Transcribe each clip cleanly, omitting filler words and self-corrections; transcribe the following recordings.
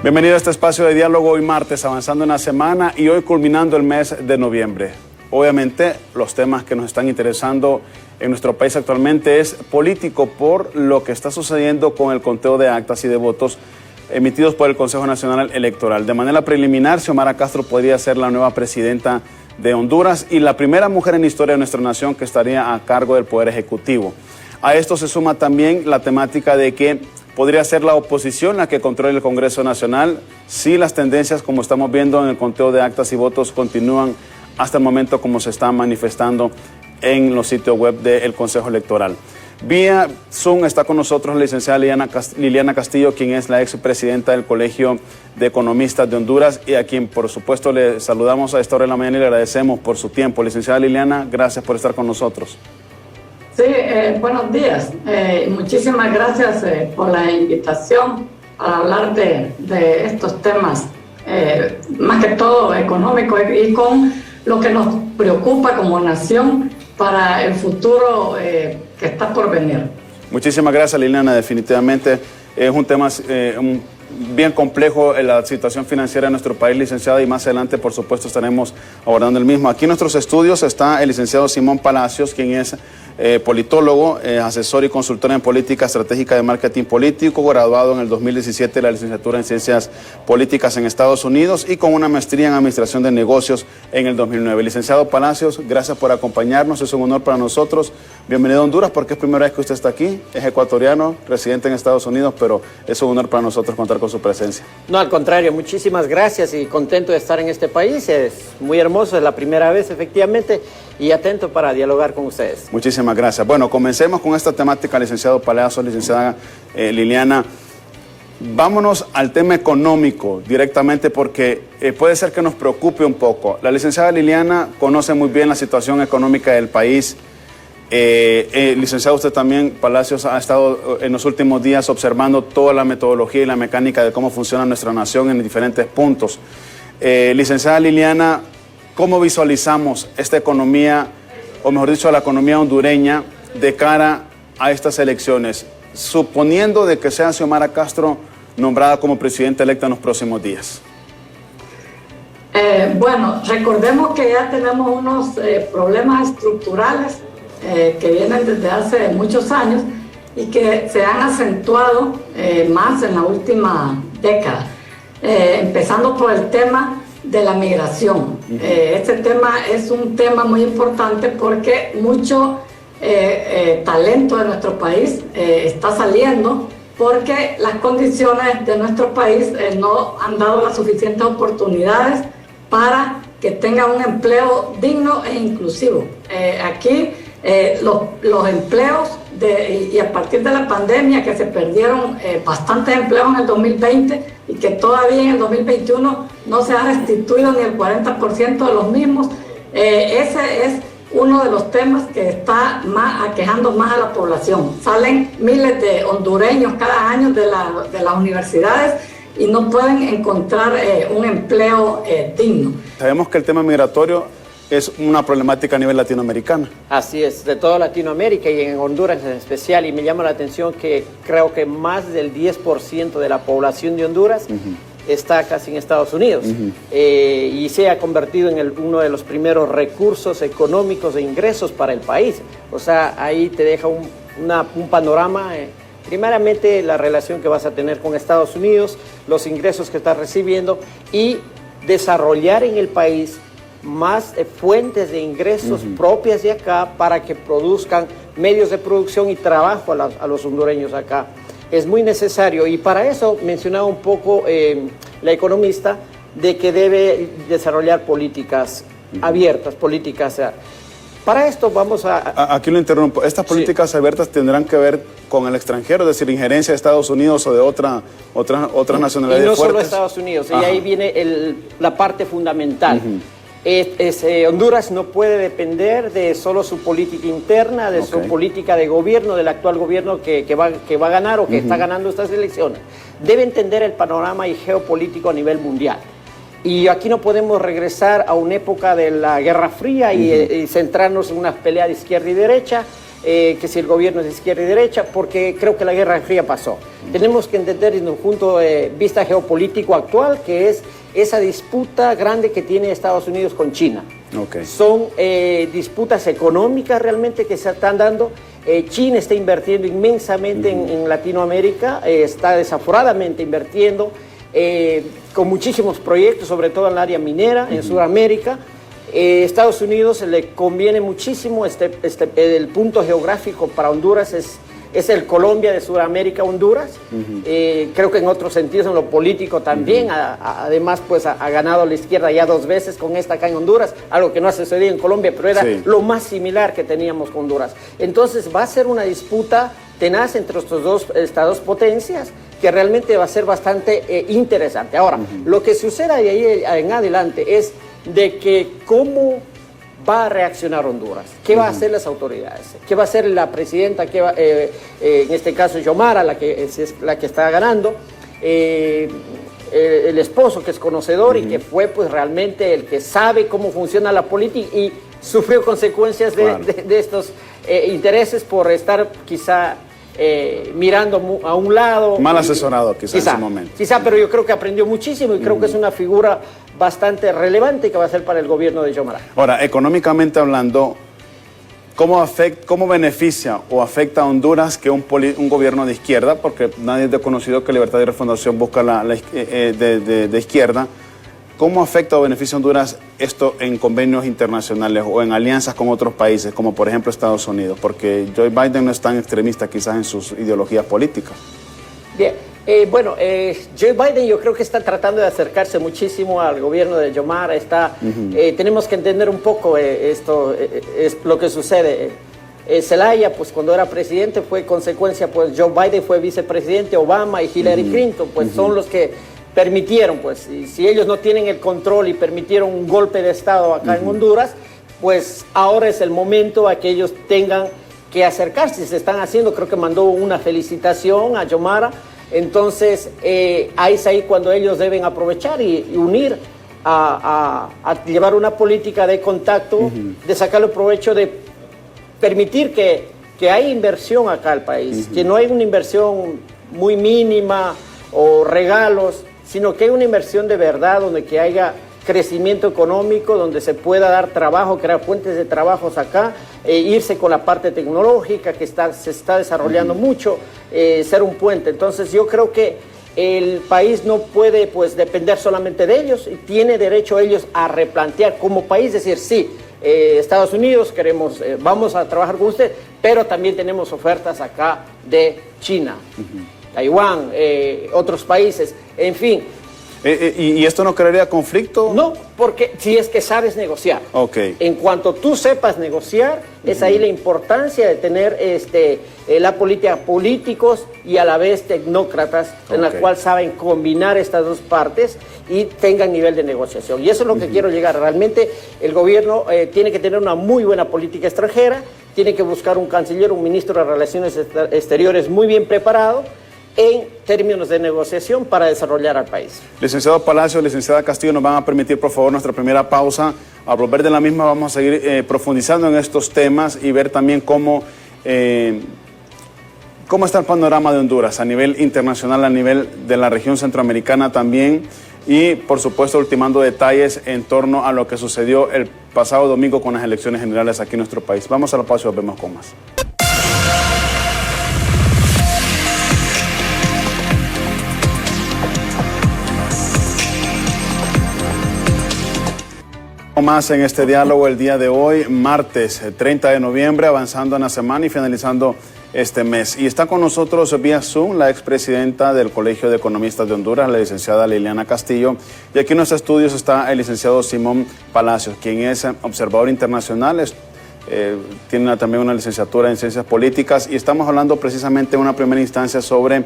Bienvenido a este espacio de diálogo hoy martes, avanzando una semana y hoy culminando el mes de noviembre. Obviamente los temas que nos están interesando en nuestro país actualmente es político por lo que está sucediendo con el conteo de actas y de votos emitidos por el Consejo Nacional Electoral. De manera preliminar, Xiomara Castro podría ser la nueva presidenta de Honduras y la primera mujer en la historia de nuestra nación que estaría a cargo del Poder Ejecutivo. A esto se suma también la temática de que podría ser la oposición la que controle el Congreso Nacional si las tendencias, como estamos viendo en el conteo de actas y votos, continúan hasta el momento como se está manifestando en los sitios web del Consejo Electoral. Vía Zoom está con nosotros la licenciada Liliana Castillo, quien es la expresidenta del Colegio de Economistas de Honduras y a quien por supuesto le saludamos a esta hora de la mañana y le agradecemos por su tiempo. Licenciada Liliana, gracias por estar con nosotros. Sí, buenos días. Muchísimas gracias por la invitación para hablar de estos temas, más que todo económicos y con lo que nos preocupa como nación para el futuro que está por venir. Muchísimas gracias, Liliana. Definitivamente es un tema bien complejo en la situación financiera de nuestro país, licenciada, y más adelante, por supuesto, estaremos abordando el mismo. Aquí en nuestros estudios está el licenciado Simón Palacios, quien es politólogo, asesor y consultor en política estratégica de marketing político, graduado en el 2017 de la licenciatura en Ciencias Políticas en Estados Unidos y con una maestría en Administración de Negocios en el 2009. Licenciado Palacios, gracias por acompañarnos, es un honor para nosotros. Bienvenido a Honduras porque es primera vez que usted está aquí, es ecuatoriano, residente en Estados Unidos, pero es un honor para nosotros contar con su presencia. No, al contrario, muchísimas gracias y contento de estar en este país, es muy hermoso, es la primera vez efectivamente y atento para dialogar con ustedes. Muchísimas gracias. Bueno, comencemos con esta temática, licenciado Palacios, licenciada Liliana. Vámonos al tema económico directamente porque puede ser que nos preocupe un poco. La licenciada Liliana conoce muy bien la situación económica del país. Licenciado, usted también, Palacios, ha estado en los últimos días observando toda la metodología y la mecánica de cómo funciona nuestra nación en diferentes puntos. Licenciada Liliana, ¿cómo visualizamos esta economía, o mejor dicho, la economía hondureña de cara a estas elecciones, suponiendo de que sea Xiomara Castro nombrada como presidenta electa en los próximos días? Bueno, recordemos que ya tenemos unos problemas estructurales que vienen desde hace muchos años y que se han acentuado más en la última década, empezando por el tema de la migración. Este tema es un tema muy importante porque mucho talento de nuestro país está saliendo porque las condiciones de nuestro país no han dado las suficientes oportunidades para que tengan un empleo digno e inclusivo. Aquí los empleos y a partir de la pandemia que se perdieron bastantes empleos en el 2020 y que todavía en el 2021 no se ha restituido ni el 40% de los mismos, ese es uno de los temas que está aquejando más a la población. Salen miles de hondureños cada año de las universidades y no pueden encontrar un empleo digno. Sabemos que el tema migratorio es una problemática a nivel latinoamericano. Así es, de toda Latinoamérica y en Honduras en especial, y me llama la atención que creo que más del 10% de la población de Honduras está casi en Estados Unidos y se ha convertido en uno de los primeros recursos económicos e ingresos para el país. O sea, ahí te deja un panorama, primeramente la relación que vas a tener con Estados Unidos, los ingresos que estás recibiendo y desarrollar en el país más fuentes de ingresos propias de acá para que produzcan medios de producción y trabajo a los hondureños acá. Es muy necesario y para eso mencionaba un poco la economista de que debe desarrollar políticas abiertas, políticas. Para esto vamos a... Aquí lo interrumpo. ¿Estas políticas abiertas tendrán que ver con el extranjero, es decir, injerencia de Estados Unidos o de otras nacionalidades fuertes? Y no solo Estados Unidos, y ahí viene la parte fundamental. Honduras no puede depender de solo su política interna, de su política de gobierno, del actual gobierno que va a ganar o que está ganando estas elecciones. Debe entender el panorama y geopolítico a nivel mundial. Y aquí no podemos regresar a una época de la Guerra Fría y centrarnos en una pelea de izquierda y derecha que si el gobierno es de izquierda y derecha, porque creo que la Guerra Fría pasó. Tenemos que entender desde un punto de vista geopolítico actual, que es esa disputa grande que tiene Estados Unidos con China. Okay. Son disputas económicas realmente que se están dando. China está invirtiendo inmensamente en Latinoamérica, está desaforadamente invirtiendo con muchísimos proyectos, sobre todo en el área minera, en Sudamérica. Estados Unidos le conviene muchísimo, el punto geográfico para Honduras es el Colombia de Sudamérica, Honduras. Creo que en otros sentidos, en lo político también, además pues ha ganado la izquierda ya 2 veces con esta acá en Honduras, algo que no ha sucedido en Colombia, pero era lo más similar que teníamos con Honduras. Entonces va a ser una disputa tenaz entre estos dos estados potencias, que realmente va a ser bastante interesante. Ahora, lo que suceda de ahí en adelante es de que cómo va a reaccionar Honduras, qué va a hacer las autoridades, qué va a hacer la presidenta, en este caso Xiomara, la que está ganando, el esposo que es conocedor y que fue pues realmente el que sabe cómo funciona la política y sufrió consecuencias de estos intereses por estar quizá mirando a un lado. Mal asesorado quizá en ese momento. Quizá, pero yo creo que aprendió muchísimo y creo que es una figura bastante relevante que va a ser para el gobierno de Xiomara. Ahora, económicamente hablando, ¿cómo beneficia o afecta a Honduras que un gobierno de izquierda? Porque nadie es desconocido que Libertad y Refundación busca de izquierda. ¿Cómo afecta o beneficia a Honduras esto en convenios internacionales o en alianzas con otros países, como por ejemplo Estados Unidos? Porque Joe Biden no es tan extremista quizás en sus ideologías políticas. Bien, Joe Biden yo creo que está tratando de acercarse muchísimo al gobierno de Xiomara. Tenemos que entender un poco esto, es lo que sucede. Zelaya, pues cuando era presidente fue consecuencia, pues Joe Biden fue vicepresidente, Obama y Hillary Clinton, pues son los que permitieron, pues, y si ellos no tienen el control y permitieron un golpe de Estado acá en Honduras, pues ahora es el momento a que ellos tengan que acercarse. Se están haciendo, creo que mandó una felicitación a Xiomara. Entonces, ahí es ahí cuando ellos deben aprovechar y unir a llevar una política de contacto, de sacarle provecho, de permitir que haya inversión acá al país, que no hay una inversión muy mínima o regalos, sino que hay una inversión de verdad, donde que haya crecimiento económico, donde se pueda dar trabajo, crear fuentes de trabajos acá, irse con la parte tecnológica que se está desarrollando mucho, ser un puente. Entonces yo creo que el país no puede pues depender solamente de ellos y tiene derecho ellos a replantear como país, decir sí, Estados Unidos vamos a trabajar con usted, pero también tenemos ofertas acá de China. Taiwán, otros países, en fin. ¿Y esto no crearía conflicto? No, porque si es que sabes negociar. Okay. En cuanto tú sepas negociar, es ahí la importancia de tener la política, políticos y a la vez tecnócratas, en la cual saben combinar estas dos partes y tengan nivel de negociación. Y eso es lo que quiero llegar. Realmente el gobierno tiene que tener una muy buena política extranjera, tiene que buscar un canciller, un ministro de Relaciones Exteriores muy bien preparado, en términos de negociación para desarrollar al país. Licenciado Palacio, licenciada Castillo, nos van a permitir por favor nuestra primera pausa. Al volver de la misma vamos a seguir profundizando en estos temas y ver también cómo está el panorama de Honduras a nivel internacional, a nivel de la región centroamericana también, y por supuesto ultimando detalles en torno a lo que sucedió el pasado domingo con las elecciones generales aquí en nuestro país. Vamos a la pausa y volvemos con más. Más en este diálogo el día de hoy, martes 30 de noviembre, avanzando en la semana y finalizando este mes. Y está con nosotros vía Zoom la expresidenta del Colegio de Economistas de Honduras, la licenciada Liliana Castillo. Y aquí en los estudios está el licenciado Simón Palacios, quien es observador internacional, tiene también una licenciatura en Ciencias Políticas, y estamos hablando precisamente en una primera instancia sobre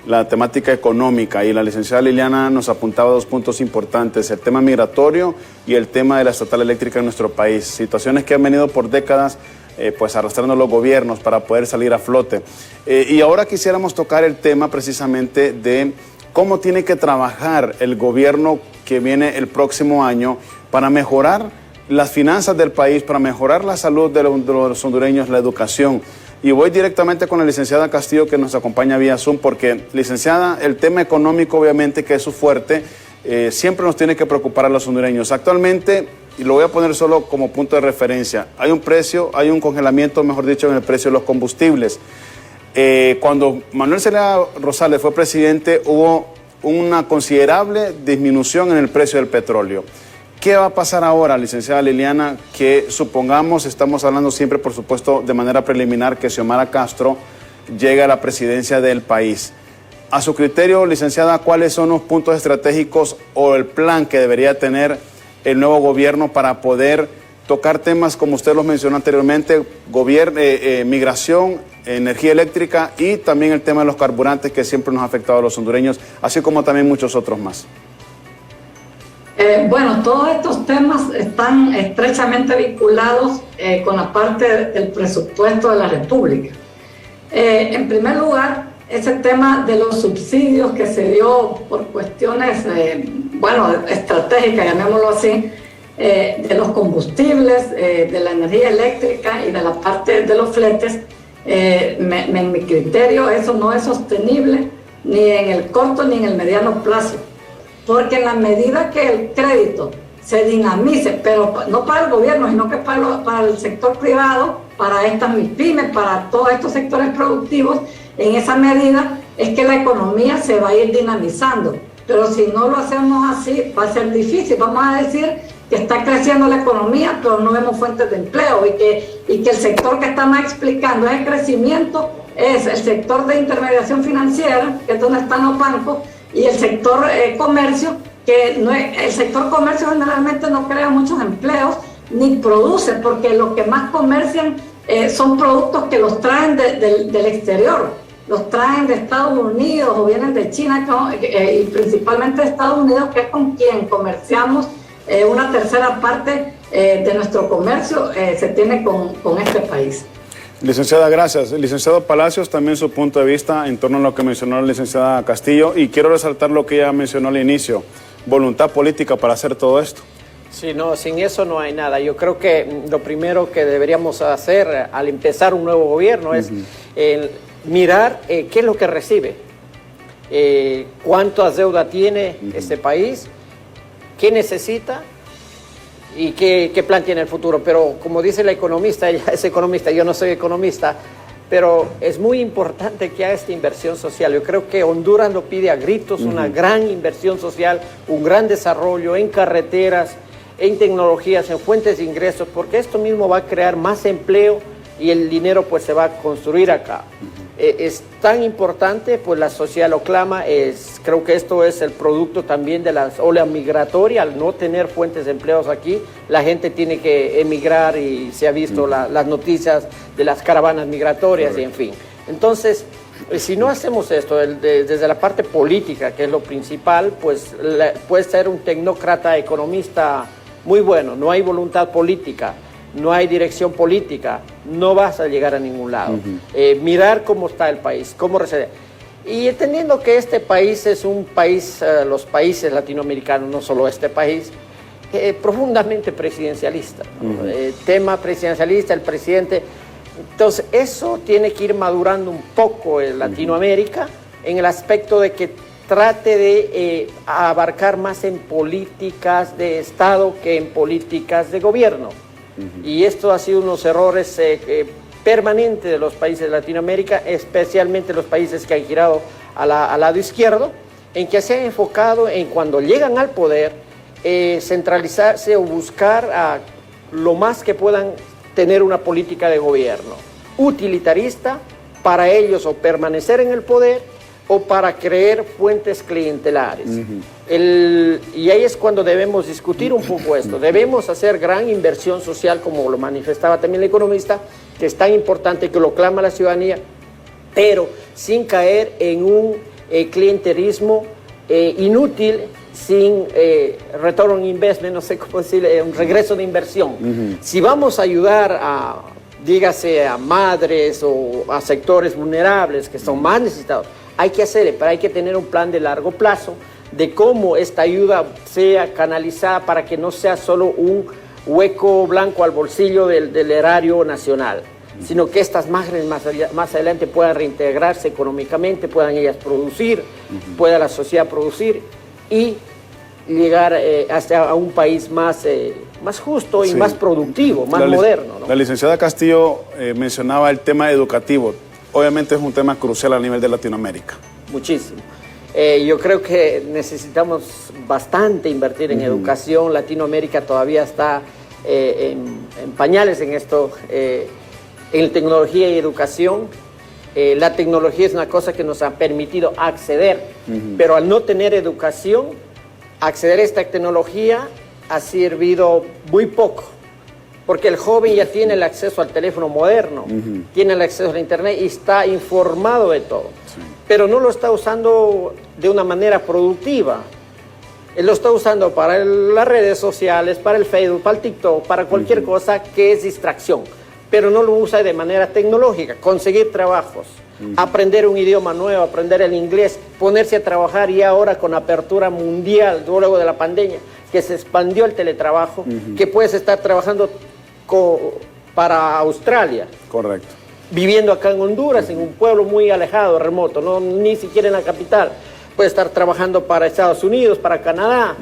la temática económica, y la licenciada Liliana nos apuntaba 2 puntos importantes: el tema migratorio y el tema de la estatal eléctrica en nuestro país, situaciones que han venido por décadas pues arrastrando los gobiernos para poder salir a flote. Y ahora quisiéramos tocar el tema precisamente de cómo tiene que trabajar el gobierno que viene el próximo año para mejorar las finanzas del país, para mejorar la salud de los hondureños, la educación. Y voy directamente con la licenciada Castillo, que nos acompaña vía Zoom, porque, licenciada, el tema económico, obviamente, que es su fuerte, siempre nos tiene que preocupar a los hondureños. Actualmente, y lo voy a poner solo como punto de referencia, hay un congelamiento, mejor dicho, en el precio de los combustibles. Cuando Manuel Zelaya Rosales fue presidente, hubo una considerable disminución en el precio del petróleo. ¿Qué va a pasar ahora, licenciada Liliana? Que supongamos, estamos hablando siempre, por supuesto, de manera preliminar, que Xiomara Castro llegue a la presidencia del país. A su criterio, licenciada, ¿cuáles son los puntos estratégicos o el plan que debería tener el nuevo gobierno para poder tocar temas, como usted los mencionó anteriormente, migración, energía eléctrica y también el tema de los carburantes, que siempre nos ha afectado a los hondureños, así como también muchos otros más? Bueno, todos estos temas están estrechamente vinculados con la parte del presupuesto de la República. En primer lugar, ese tema de los subsidios que se dio por cuestiones, estratégicas, llamémoslo así, de los combustibles, de la energía eléctrica y de la parte de los fletes, en mi criterio eso no es sostenible ni en el corto ni en el mediano plazo. Porque en la medida que el crédito se dinamice, pero no para el gobierno, sino que para el sector privado, para estas MIPYMES, para todos estos sectores productivos, en esa medida es que la economía se va a ir dinamizando. Pero si no lo hacemos así, va a ser difícil. Vamos a decir que está creciendo la economía, pero no vemos fuentes de empleo y que el sector que está más explicando ese crecimiento es el sector de intermediación financiera, que es donde están los bancos, y el sector comercio, que el sector comercio generalmente no crea muchos empleos ni produce, porque lo que más comercian son productos que los traen del exterior, los traen de Estados Unidos o vienen de China, y principalmente de Estados Unidos, que es con quien comerciamos. Una tercera parte de nuestro comercio se tiene con este país. Licenciada, gracias. Licenciado Palacios, también su punto de vista en torno a lo que mencionó la licenciada Castillo, y quiero resaltar lo que ella mencionó al inicio, voluntad política para hacer todo esto. Sí, no, sin eso no hay nada. Yo creo que lo primero que deberíamos hacer al empezar un nuevo gobierno es mirar qué es lo que recibe, cuántas deuda tiene este país, qué necesita y qué plan tiene el futuro. Pero como dice la economista, ella es economista, yo no soy economista, pero es muy importante que haya esta inversión social. Yo creo que Honduras lo pide a gritos, una gran inversión social, un gran desarrollo en carreteras, en tecnologías, en fuentes de ingresos, porque esto mismo va a crear más empleo y el dinero pues se va a construir acá. Es tan importante, pues la sociedad lo clama. Creo que esto es el producto también de la ola migratoria. Al no tener fuentes de empleos aquí, la gente tiene que emigrar y se ha visto las noticias de las caravanas migratorias y en fin. Entonces, si no hacemos esto desde la parte política, que es lo principal, pues puede ser un tecnócrata economista muy bueno. No hay voluntad política, no hay dirección política, no vas a llegar a ningún lado. Mirar cómo está el país, cómo reside. Y entendiendo que este país es un país, los países latinoamericanos, no solo este país, profundamente presidencialista, ¿no? Tema presidencialista, el presidente. Entonces, eso tiene que ir madurando un poco en Latinoamérica, en el aspecto de que trate de abarcar más en políticas de Estado que en políticas de gobierno. Y esto ha sido unos errores permanentes de los países de Latinoamérica, especialmente los países que han girado al lado izquierdo, en que se han enfocado en, cuando llegan al poder, centralizarse o buscar lo más que puedan tener una política de gobierno utilitarista para ellos, o permanecer en el poder o para crear fuentes clientelares. Y ahí es cuando debemos discutir un poco esto. Debemos hacer gran inversión social, como lo manifestaba también el economista, que es tan importante, que lo clama la ciudadanía, pero sin caer en un clientelismo inútil, sin return on investment, no sé cómo decirle, un regreso de inversión. Si vamos a ayudar dígase a madres o a sectores vulnerables que son más necesitados, hay que hacerlo, pero hay que tener un plan de largo plazo de cómo esta ayuda sea canalizada para que no sea solo un hueco blanco al bolsillo del erario nacional. sino que estas máquinas más adelante puedan reintegrarse económicamente, puedan ellas producir, pueda la sociedad producir y llegar hasta un país más justo y más productivo, más moderno, ¿no? La licenciada Castillo mencionaba el tema educativo. Obviamente es un tema crucial a nivel de Latinoamérica. Muchísimo. Yo creo que necesitamos bastante invertir en educación. Latinoamérica todavía está en pañales en esto, en tecnología y educación. La tecnología es una cosa que nos ha permitido acceder, pero al no tener educación, acceder a esta tecnología ha servido muy poco, porque el joven ya tiene el acceso al teléfono moderno, tiene el acceso a internet y está informado de todo, pero no lo está usando de una manera productiva. Él lo está usando para las redes sociales, para el Facebook, para el TikTok, para cualquier cosa que es distracción, pero no lo usa de manera tecnológica, conseguir trabajos, aprender un idioma nuevo, aprender el inglés, ponerse a trabajar, y ahora con apertura mundial, luego de la pandemia, que se expandió el teletrabajo, que puedes estar trabajando para Australia. Correcto. Viviendo acá en Honduras, en un pueblo muy alejado, remoto, no ni siquiera en la capital. Puedes estar trabajando para Estados Unidos, para Canadá,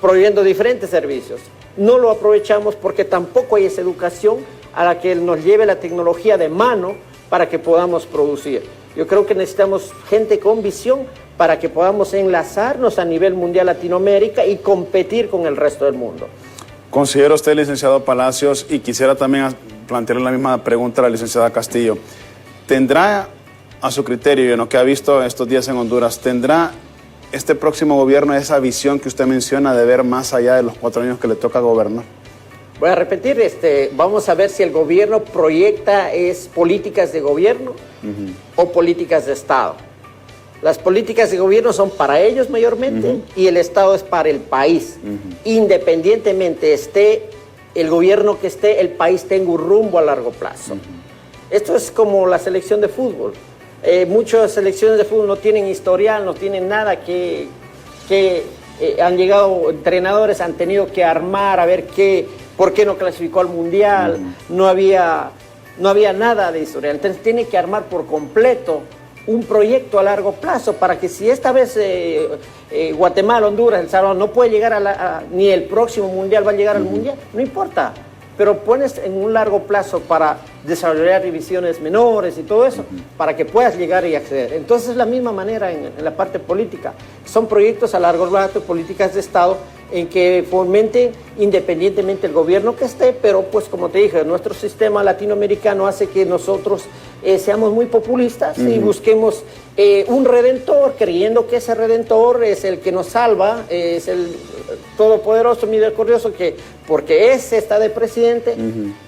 proveyendo diferentes servicios. No lo aprovechamos porque tampoco hay esa educación a la que nos lleve la tecnología de mano para que podamos producir. Yo creo que necesitamos gente con visión para que podamos enlazarnos a nivel mundial Latinoamérica y competir con el resto del mundo. Considera usted, licenciado Palacios, y quisiera también plantearle la misma pregunta a la licenciada Castillo, ¿tendrá a su criterio, y en lo que ha visto estos días en Honduras, tendrá este próximo gobierno esa visión que usted menciona de ver más allá de los 4 años que le toca gobernar? Voy a repetir, vamos a ver si el gobierno proyecta políticas de gobierno o políticas de Estado. Las políticas de gobierno son para ellos mayormente y el Estado es para el país. Independientemente esté el gobierno que esté, el país tenga un rumbo a largo plazo. Esto es como la selección de fútbol. Muchas selecciones de fútbol no tienen historial, no tienen nada que han llegado entrenadores, han tenido que armar a ver por qué no clasificó al mundial, no había nada de historial. Entonces tiene que armar por completo un proyecto a largo plazo para que si esta vez Guatemala, Honduras, El Salvador no puede llegar ni el próximo mundial va a llegar al mundial, no importa, pero pones en un largo plazo para desarrollar divisiones menores y todo eso, para que puedas llegar y acceder. Entonces es la misma manera en la parte política, son proyectos a largo plazo, políticas de Estado en que fomenten independientemente el gobierno que esté, pero pues como te dije, nuestro sistema latinoamericano hace que nosotros seamos muy populistas y busquemos un redentor, creyendo que ese redentor es el que nos salva, es el todopoderoso, misericordioso, que porque ese está de presidente,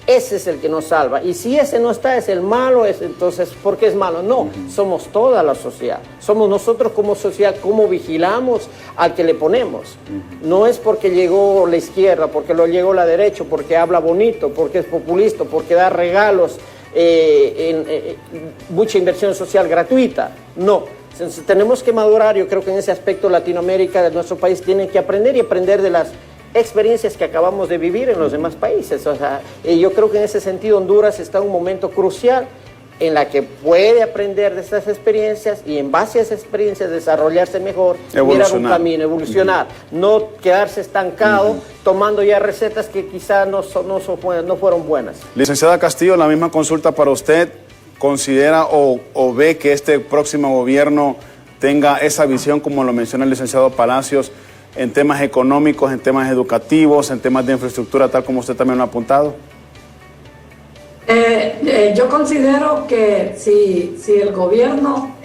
ese es el que nos salva. Y si ese no está, es el malo, entonces, ¿por qué es malo? No, somos toda la sociedad. Somos nosotros como sociedad, cómo vigilamos al que le ponemos. No es porque llegó la izquierda, porque lo llegó la derecha, porque habla bonito, porque es populista, porque da regalos, mucha inversión social gratuita. No. Entonces, tenemos que madurar. Yo creo que en ese aspecto Latinoamérica, de nuestro país, tiene que aprender y aprender de las experiencias que acabamos de vivir en los demás países. O sea, yo creo que en ese sentido Honduras está en un momento crucial en la que puede aprender de estas experiencias y en base a esas experiencias desarrollarse mejor, mirar un camino, evolucionar, no quedarse estancado tomando ya recetas que quizá no fueron buenas. Licenciada Castillo, la misma consulta para usted. ¿Considera o ve que este próximo gobierno tenga esa visión, como lo menciona el licenciado Palacios, en temas económicos, en temas educativos, en temas de infraestructura, tal como usted también lo ha apuntado? Yo considero que si el gobierno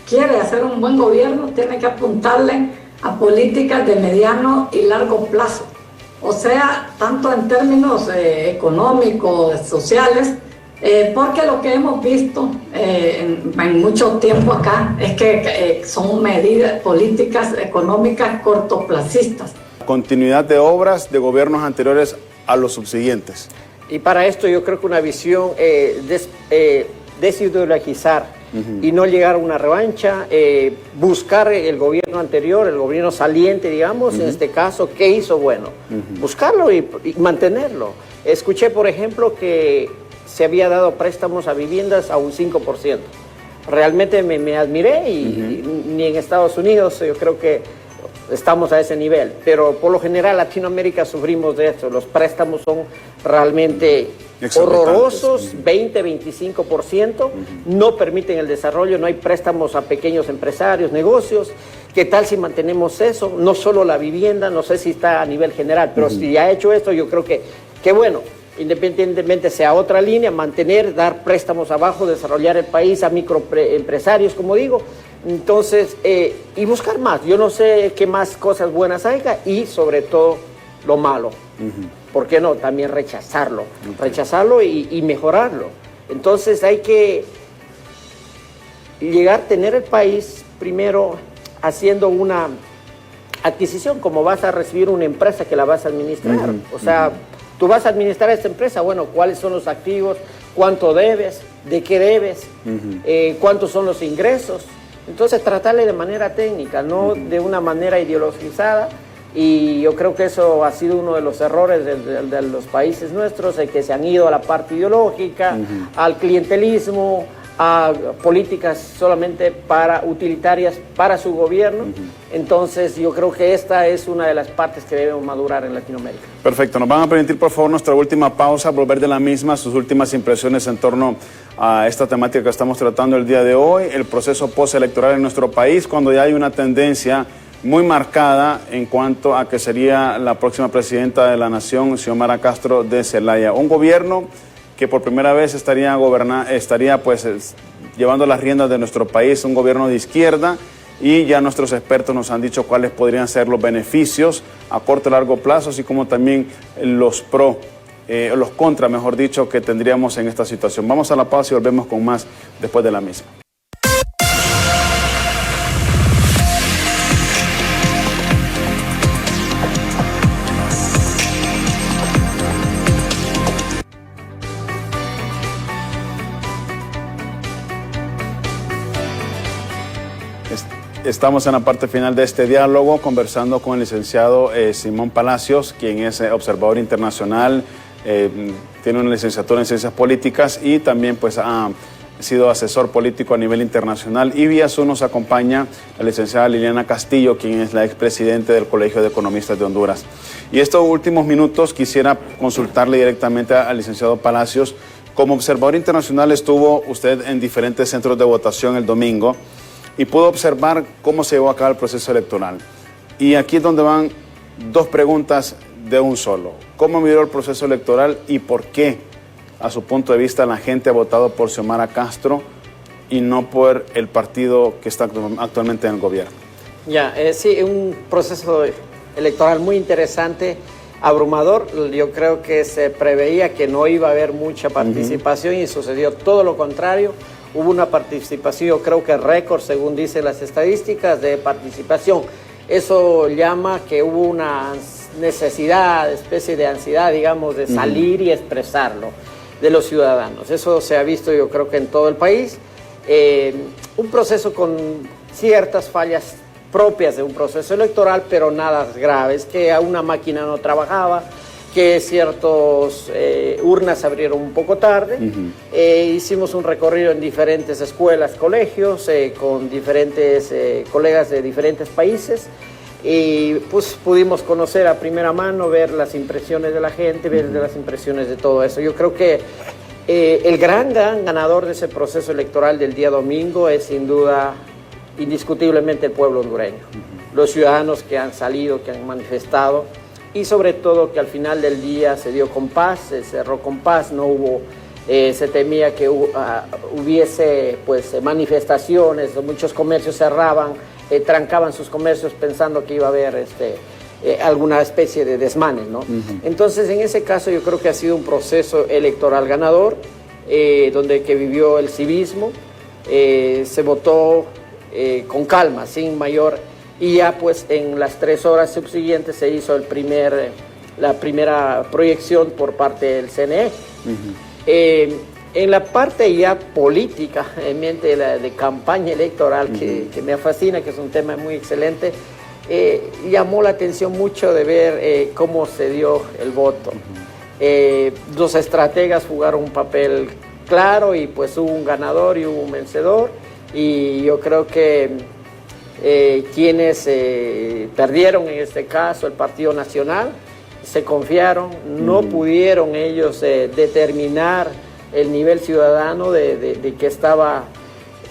quiere hacer un buen gobierno, tiene que apuntarle a políticas de mediano y largo plazo. O sea, tanto en términos económicos, sociales, porque lo que hemos visto en mucho tiempo acá es que son medidas políticas económicas cortoplacistas. Continuidad de obras de gobiernos anteriores a los subsiguientes. Y para esto yo creo que una visión desideologizar y no llegar a una revancha, buscar el gobierno anterior, el gobierno saliente, digamos, en este caso, ¿qué hizo bueno? Buscarlo y mantenerlo. Escuché, por ejemplo, que se había dado préstamos a viviendas a un 5%. Realmente me admiré y ni en Estados Unidos yo creo que estamos a ese nivel, pero por lo general Latinoamérica sufrimos de esto, los préstamos son realmente horrorosos, 20-25%, no permiten el desarrollo, no hay préstamos a pequeños empresarios, negocios. ¿Qué tal si mantenemos eso? No solo la vivienda, no sé si está a nivel general, pero si ha hecho esto, yo creo que bueno, independientemente sea otra línea, mantener, dar préstamos abajo, desarrollar el país a microempresarios, como digo. Entonces, y buscar más. Yo no sé qué más cosas buenas haya y sobre todo lo malo. ¿Por qué no? También rechazarlo. Rechazarlo y mejorarlo. Entonces hay que llegar a tener el país primero haciendo una adquisición, como vas a recibir una empresa que la vas a administrar. O sea, tú vas a administrar esta empresa, bueno, ¿cuáles son los activos? ¿Cuánto debes? ¿De qué debes? ¿Cuántos son los ingresos? Entonces, tratarle de manera técnica, no de una manera ideologizada. Y yo creo que eso ha sido uno de los errores de los países nuestros, que se han ido a la parte ideológica, al clientelismo, a políticas solamente utilitarias para su gobierno. Entonces, yo creo que esta es una de las partes que debemos madurar en Latinoamérica. Perfecto. Nos van a permitir, por favor, nuestra última pausa, volver de la misma, sus últimas impresiones en torno a esta temática que estamos tratando el día de hoy, el proceso postelectoral en nuestro país, cuando ya hay una tendencia muy marcada en cuanto a que sería la próxima presidenta de la nación, Xiomara Castro de Zelaya. Un gobierno que por primera vez estaría pues llevando las riendas de nuestro país, un gobierno de izquierda, y ya nuestros expertos nos han dicho cuáles podrían ser los beneficios a corto y largo plazo, así como también los contra, mejor dicho, que tendríamos en esta situación. Vamos a la pausa y volvemos con más después de la misma. Estamos en la parte final de este diálogo conversando con el licenciado Simón Palacios, quien es observador internacional, tiene una licenciatura en Ciencias Políticas y también pues ha sido asesor político a nivel internacional. Y vía Zoom nos acompaña la licenciada Liliana Castillo, quien es la expresidente del Colegio de Economistas de Honduras. Y estos últimos minutos quisiera consultarle directamente al licenciado Palacios. Como observador internacional estuvo usted en diferentes centros de votación el domingo y pudo observar cómo se llevó a cabo el proceso electoral. Y aquí es donde van dos preguntas de un solo. ¿Cómo miró el proceso electoral y por qué, a su punto de vista, la gente ha votado por Xiomara Castro y no por el partido que está actualmente en el gobierno? Sí, un proceso electoral muy interesante, abrumador. Yo creo que se preveía que no iba a haber mucha participación y sucedió todo lo contrario. Hubo una participación, yo creo que récord, según dicen las estadísticas, de participación. Eso llama que hubo una necesidad, especie de ansiedad, digamos, de salir y expresarlo de los ciudadanos. Eso se ha visto, yo creo que en todo el país. Un proceso con ciertas fallas propias de un proceso electoral, pero nada graves, que una máquina no trabajaba, que ciertas urnas se abrieron un poco tarde. Hicimos un recorrido en diferentes escuelas, colegios, con diferentes colegas de diferentes países, y pues pudimos conocer a primera mano, ver las impresiones de la gente, ver las impresiones de todo eso. Yo creo que el gran ganador de ese proceso electoral del día domingo es sin duda, indiscutiblemente, el pueblo hondureño. Los ciudadanos que han salido, que han manifestado, y sobre todo que al final del día se dio con paz, se cerró con paz, no hubo, se temía que hubiese pues manifestaciones, muchos comercios cerraban, trancaban sus comercios pensando que iba a haber alguna especie de desmanes, ¿no? Entonces, en ese caso yo creo que ha sido un proceso electoral ganador, donde que vivió el civismo, se votó con calma, sin mayor. Y ya pues en las 3 horas subsiguientes se hizo la primera proyección por parte del CNE. En la parte ya política, de campaña electoral, que me fascina, que es un tema muy excelente, llamó la atención mucho de ver cómo se dio el voto. Los estrategas jugaron un papel claro y pues hubo un ganador y hubo un vencedor, y yo creo que quienes perdieron en este caso, el Partido Nacional, se confiaron, no pudieron ellos determinar el nivel ciudadano de que estaba,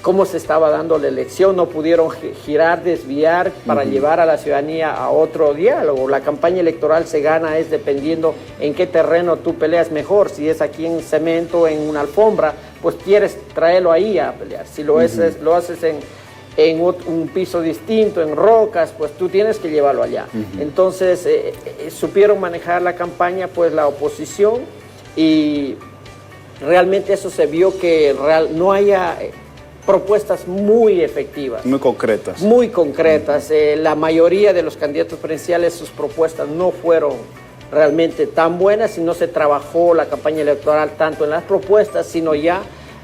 cómo se estaba dando la elección, no pudieron girar, desviar para llevar a la ciudadanía a otro diálogo. La campaña electoral se gana es dependiendo en qué terreno tú peleas mejor, si es aquí en cemento, en una alfombra, pues quieres traerlo ahí a pelear. Si lo haces en un piso distinto, en rocas, pues tú tienes que llevarlo allá. Entonces, supieron manejar la campaña, pues la oposición, y realmente eso se vio que no haya propuestas muy efectivas. Muy concretas. Muy concretas. La mayoría de los candidatos presidenciales, sus propuestas no fueron realmente tan buenas y no se trabajó la campaña electoral tanto en las propuestas, sino ya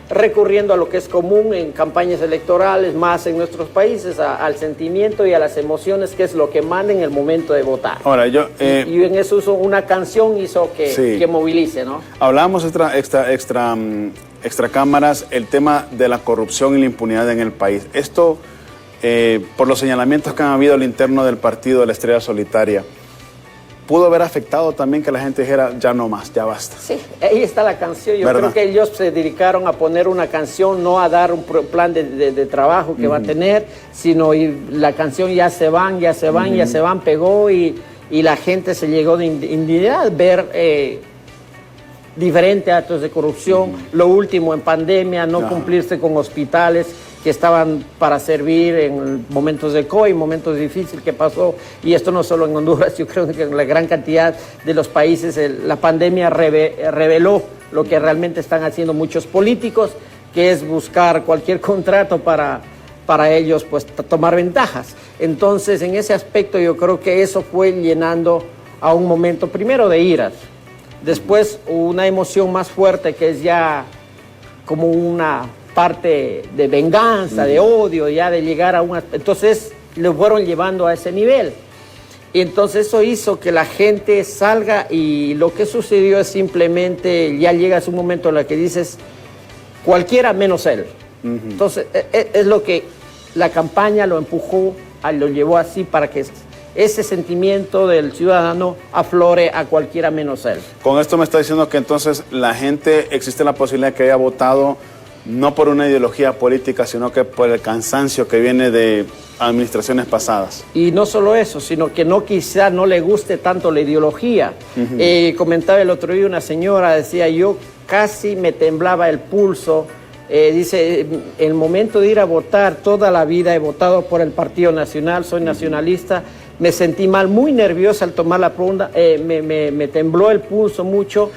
recurriendo a lo que es común en campañas electorales, más en nuestros países, al sentimiento y a las emociones, que es lo que manda en el momento de votar. Ahora, y en eso una canción hizo que movilice, ¿no? Hablábamos extra cámaras, el tema de la corrupción y la impunidad en el país. Esto, por los señalamientos que han habido al interno del partido de la Estrella Solitaria, ¿pudo haber afectado también que la gente dijera, ya no más, ya basta? Sí, ahí está la canción. Yo creo que ellos se dedicaron a poner una canción, no a dar un plan de trabajo que va a tener, sino la canción ya se van, pegó, y la gente se llegó de indignidad ver diferentes actos de corrupción, lo último en pandemia, no cumplirse con hospitales que estaban para servir en momentos de COVID, momentos difíciles que pasó, y esto no solo en Honduras, yo creo que en la gran cantidad de los países la pandemia reveló lo que realmente están haciendo muchos políticos, que es buscar cualquier contrato para ellos pues tomar ventajas. Entonces, en ese aspecto yo creo que eso fue llenando a un momento primero de iras, después una emoción más fuerte que es ya como una parte de venganza, de odio, ya de llegar a una... Entonces lo fueron llevando a ese nivel. Y entonces eso hizo que la gente salga, y lo que sucedió es simplemente, ya llegas a un momento en el que dices, cualquiera menos él. Entonces es lo que la campaña lo empujó, lo llevó así, para que ese sentimiento del ciudadano aflore a cualquiera menos él. Con esto me está diciendo que entonces la gente, existe la posibilidad de que haya votado no por una ideología política, sino que por el cansancio que viene de administraciones pasadas. Y no solo eso, sino que quizá no le guste tanto la ideología. Comentaba el otro día una señora, decía, yo casi me temblaba el pulso. Dice, el momento de ir a votar, toda la vida he votado por el Partido Nacional, soy nacionalista, me sentí mal, muy nerviosa al tomar la pregunta, me tembló el pulso mucho.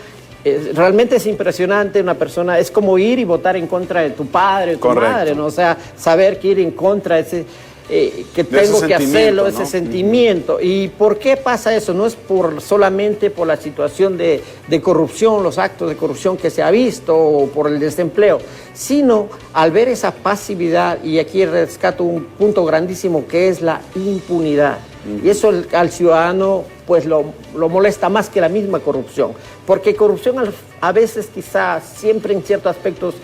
Realmente es impresionante, una persona, es como ir y votar en contra de tu padre, tu madre, ¿no? O sea, saber que ir en contra de que tengo que hacerlo, ese sentimiento. ¿Y por qué pasa eso? No es solamente por la situación de corrupción, los actos de corrupción que se ha visto, o por el desempleo, sino al ver esa pasividad, y aquí rescato un punto grandísimo que es la impunidad. Y eso al ciudadano pues lo molesta más que la misma corrupción, porque corrupción a veces quizás siempre en ciertos aspectos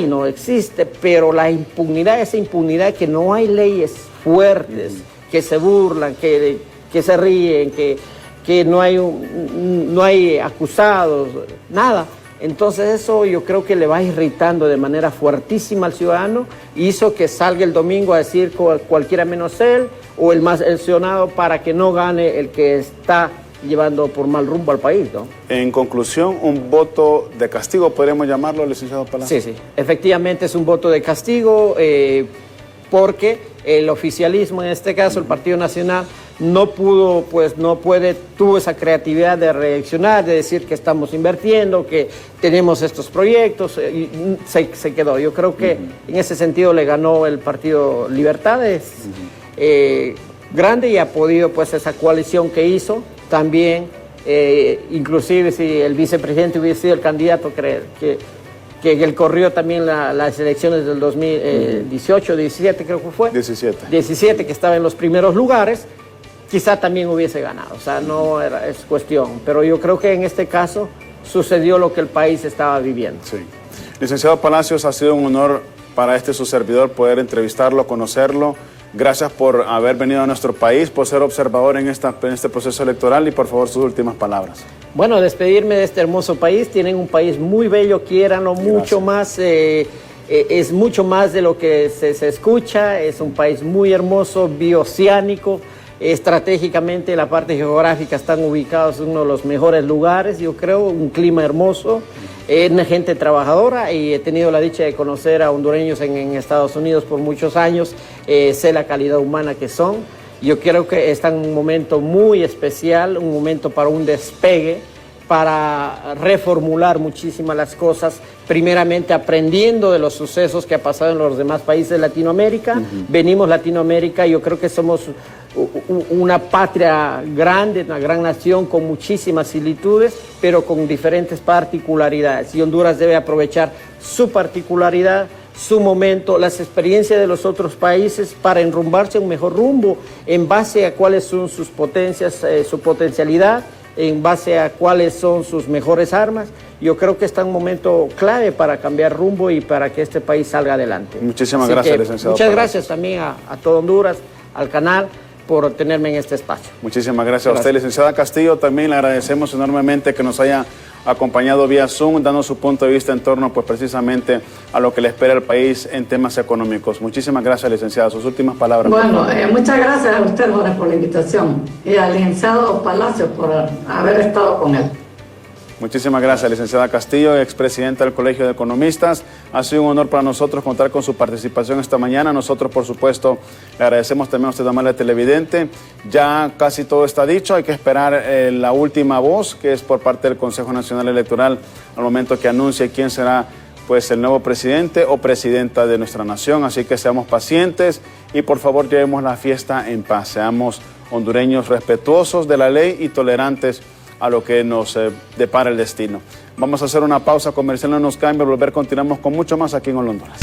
no existe, pero la impunidad, esa impunidad que no hay leyes fuertes, que se burlan, que se ríen, que no hay acusados, nada. Entonces eso yo creo que le va irritando de manera fuertísima al ciudadano, y hizo que salga el domingo a decir cualquiera menos él, o el más seleccionado, para que no gane el que está llevando por mal rumbo al país, ¿no? En conclusión, un voto de castigo, ¿podríamos llamarlo, licenciado Palacio? Sí, efectivamente es un voto de castigo, porque el oficialismo, en este caso el Partido Nacional, tuvo esa creatividad de reaccionar, de decir que estamos invirtiendo, que tenemos estos proyectos, y se quedó. Yo creo que en ese sentido le ganó el Partido Libertades, grande, y ha podido, pues, esa coalición que hizo, también, inclusive si el vicepresidente hubiese sido el candidato que él corrió también las elecciones del 2018, 17 creo que fue. 17. 17, que estaba en los primeros lugares, quizá también hubiese ganado. O sea, no es cuestión. Pero yo creo que en este caso sucedió lo que el país estaba viviendo. Sí. Licenciado Palacios, ha sido un honor para su servidor poder entrevistarlo, conocerlo. Gracias por haber venido a nuestro país, por ser observador en este proceso electoral y por favor sus últimas palabras. Bueno, despedirme de este hermoso país. Tienen un país muy bello, quiéranlo mucho más. Es mucho más de lo que se escucha. Es un país muy hermoso, bioceánico. Estratégicamente, la parte geográfica están ubicados en uno de los mejores lugares, yo creo, un clima hermoso. Es gente trabajadora y he tenido la dicha de conocer a hondureños en Estados Unidos por muchos años. Sé la calidad humana que son. Yo creo que está en un momento muy especial, un momento para un despegue, para reformular muchísimas las cosas, primeramente aprendiendo de los sucesos que ha pasado en los demás países de Latinoamérica. Venimos Latinoamérica, yo creo que somos una patria grande, una gran nación con muchísimas similitudes, pero con diferentes particularidades. Y Honduras debe aprovechar su particularidad, su momento, las experiencias de los otros países para enrumbarse a un mejor rumbo en base a cuáles son sus potencias, su potencialidad, en base a cuáles son sus mejores armas. Yo creo que está en un momento clave para cambiar rumbo y para que este país salga adelante. Muchísimas gracias, licenciado. Muchas gracias también a todo Honduras, al canal, por tenerme en este espacio. Muchísimas gracias a usted, licenciada Castillo. También le agradecemos enormemente que nos haya acompañado vía Zoom, dando su punto de vista en torno, pues precisamente a lo que le espera el país en temas económicos. Muchísimas gracias, licenciada. Sus últimas palabras. Bueno, muchas gracias a usted, Jorge, por la invitación y al licenciado Palacios por haber estado con él. Muchísimas gracias, licenciada Castillo, expresidenta del Colegio de Economistas. Ha sido un honor para nosotros contar con su participación esta mañana. Nosotros, por supuesto, le agradecemos también a usted, amable televidente. Ya casi todo está dicho. Hay que esperar la última voz, que es por parte del Consejo Nacional Electoral, al momento que anuncie quién será pues el nuevo presidente o presidenta de nuestra nación. Así que seamos pacientes y, por favor, llevemos la fiesta en paz. Seamos hondureños respetuosos de la ley y tolerantes a lo que nos depara el destino. Vamos a hacer una pausa comercial, no nos cambie, volver, continuamos con mucho más aquí en Honduras.